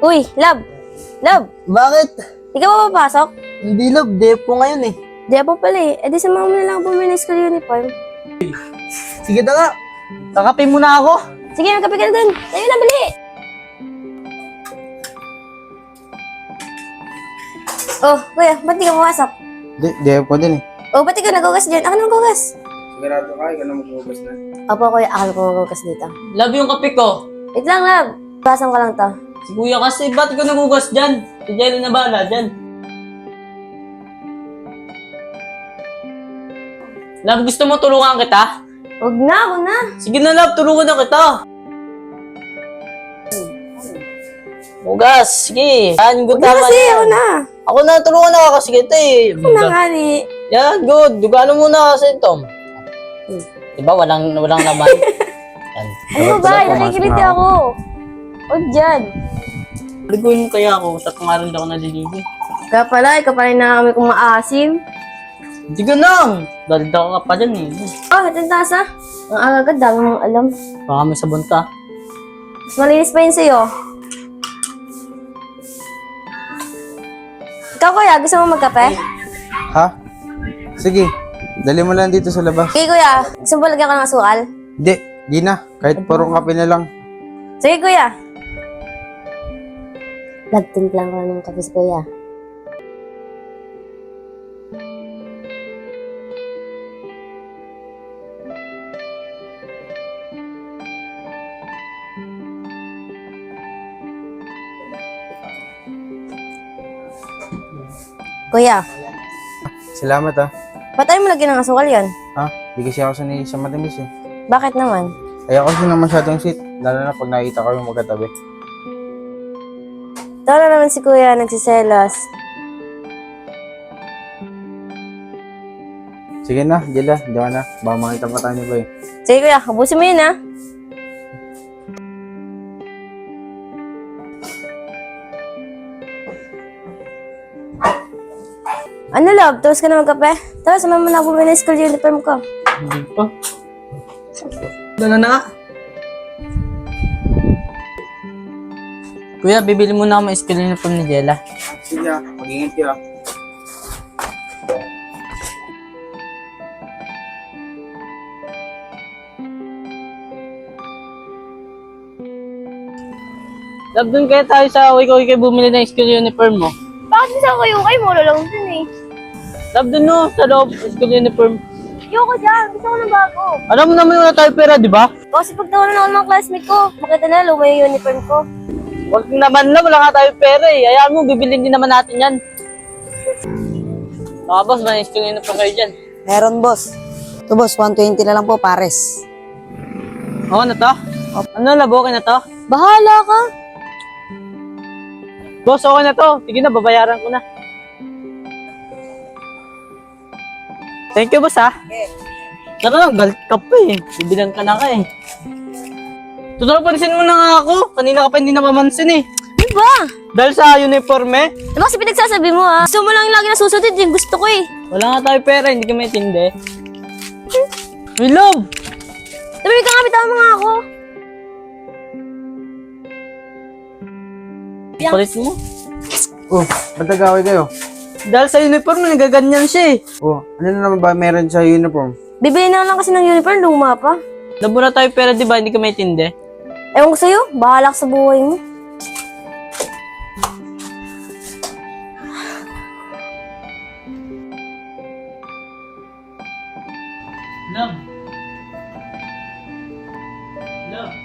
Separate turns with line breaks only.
Uy, love! Love!
Bakit?
Di ka ba papasok?
Hindi love, depo ngayon eh.
Di po pala eh. E di samahan mo na lang bumili ng school uniform.
Sige na nga, kakapin mo na ako.
Sige, magkape ka na dun. Tayo na, bili! Oh, kuya, ba't di ka pumasok?
Depo din eh.
Oh, ba't di ka nagugas dyan? Ako na magugas.
Sigurado ka, ikaw na maghugas na.
Opo, kuya, ako na magugas dito.
Love yung kape ko.
Wait lang, love. Basan ko lang to.
Si kuya kasi, ba't ko nagugas dyan? Si Jelly na bala dyan. Love, gusto mo tulungan kita?
Huwag na, ako na.
Sige na, love, tulungan na kita. Hugas, sige. Yan, good
Huwag na kasi, ako na.
Ako na, tulungan na kasi kita eh.
Ako na nga ni.
Yan, good. Dugano muna kasi Tom. Diba, walang laman. Yan.
Ano ba? Nakikiliti ako. Huwag dyan.
Liguin mo kaya ako, tatlong araw na ako naliligo.
Kaya pala, ikaw pa rin na kami kung maasim.
Hindi ka nang! Dalda ka pa dyan eh.
Oh, itong tasa. Ang agad, dami mong alam.
Baka may sabon ka.
Mas malinis pa yun sa'yo. Ikaw kuya, gusto mo magkape?
Ha? Sige, dali mo lang dito sa labas.
Sige kuya, gusto mo lagyan ka ng asukal?
Di na. Kahit puro kape na lang.
Sige kuya. Nagtimplang ko ng kape si kuya. Kuya,
Salamat ah.
ba't tayo mo lagyan ng asukal yan?
Ha? Di kasi ako sanay sa matamis eh.
Bakit naman?
Ayoko kasi na masyadong sweet. Lalo na pag nakita ko yung magkatabi.
Tara naman si kuya, nagsiselos.
Sige na, Jella. Diyan na. Baka makita pa tayo ni Boy.
Sige kuya, abusin mo yun ha. Ano love, tapos ka na magkape? Tara, samahan mo na bumili ng school uniform ko.
Hindi pa. Dala na. Kuya, bibili muna ako ng school uniform ni Jella.
Sige ah. Mag-ingat kayo ah.
Love, dun kaya tayo sa Wiko-Wiko bumili ng school uniform mo.
Bakit mo sa kayo kayo? Mula lang dun eh.
Love, dun no, sa loob, school uniform.
Ayoko dyan, gusto ko ng bago.
Alam mo naman wala tayo pera, di ba?
Kasi pag tawanan ako ng mga classmate ko, makita na lumay yung uniform ko.
Wag naman na, wala nga tayo pera eh. Hayaan mo, bibilin din naman natin yan. Mga boss, may school uniform kayo dyan.
Meron, boss. Ito, boss, 120 na lang po, pares.
Oo na to? Ano, labo, okay na to?
Bahala ka.
Boss, okay na to. Sige na, babayaran ko na. Thank you, boss, ha? Tara, galit ka pa eh. Bibilang ka na ka eh. Tutal, pansin mo na nga ako. Kanina ka pa hindi napamansin eh.
Ano ba?
Dahil sa uniforme,
Ano kasi pinagsasabi mo ha? Gusto mo lang yung lagi na susundin, yung gusto ko eh.
wala nga tayo pera, hindi ka maitindi. We love!
Sabi ka nga, bitaw mo nga ako.
Palit mo.
Oh, ba't nag-away kayo?
Dahil sa uniform, nagaganyan siya eh.
Oh, ano na naman ba meron sa uniform?
Bibili na lang kasi ng uniform, luma pa.
Labo na tayo pera, di ba? Hindi ka maitindi.
Ewan ko sa'yo, bahala ka sa buhay mo.
Love. Love.